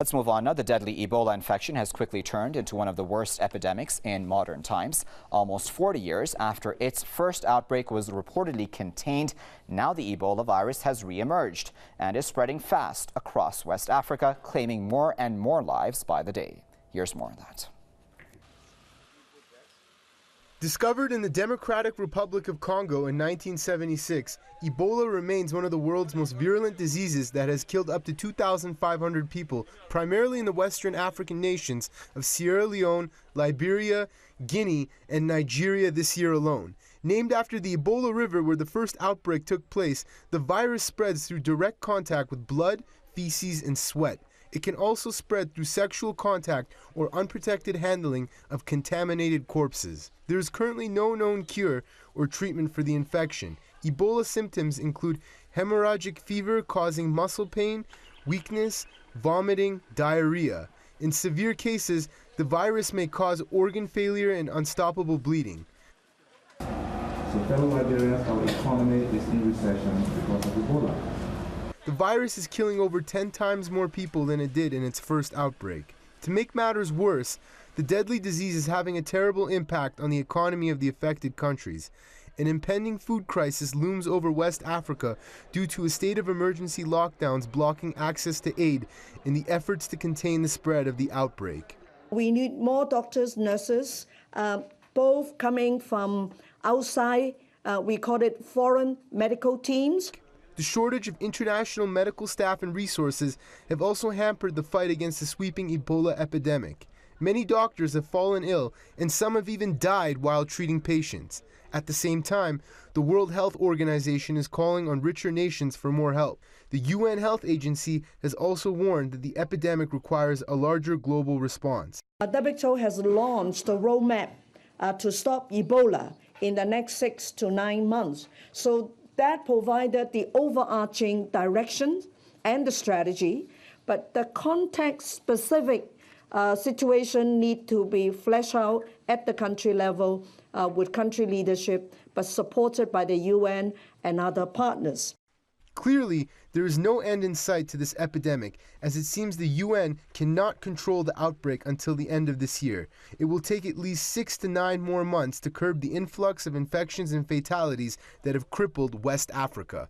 Let's move on now. The deadly Ebola infection has quickly turned into one of the worst epidemics in modern times. Almost 40 years after its first outbreak was reportedly contained, now the Ebola virus has re-emerged and is spreading fast across West Africa, claiming more and more lives by the day. Here's more on that. Discovered in the Democratic Republic of Congo in 1976, Ebola remains one of the world's most virulent diseases that has killed up to 2,500 people, primarily in the Western African nations of Sierra Leone, Liberia, Guinea, and Nigeria this year alone. Named after the Ebola River where the first outbreak took place, the virus spreads through direct contact with blood, feces, and sweat. It can also spread through sexual contact or unprotected handling of contaminated corpses. There is currently no known cure or treatment for the infection. Ebola symptoms include hemorrhagic fever causing muscle pain, weakness, vomiting, diarrhea. In severe cases, the virus may cause organ failure and unstoppable bleeding. So fellow Liberians, our economy is in recession because of Ebola. The virus is killing over 10 times more people than it did in its first outbreak. To make matters worse, the deadly disease is having a terrible impact on the economy of the affected countries. An impending food crisis looms over West Africa due to a state of emergency lockdowns blocking access to aid in the efforts to contain the spread of the outbreak. We need more doctors, nurses, both coming from outside, we call it foreign medical teams. The shortage of international medical staff and resources have also hampered the fight against the sweeping Ebola epidemic. Many doctors have fallen ill, and some have even died while treating patients. At the same time, the World Health Organization is calling on richer nations for more help. The UN Health Agency has also warned that the epidemic requires a larger global response. WHO has launched a roadmap to stop Ebola in the next 6 to 9 months. So that provided the overarching direction and the strategy, but the context-specific situation need to be fleshed out at the country level with country leadership, but supported by the UN and other partners. Clearly, there is no end in sight to this epidemic, as it seems the UN cannot control the outbreak until the end of this year. It will take at least 6 to 9 more months to curb the influx of infections and fatalities that have crippled West Africa.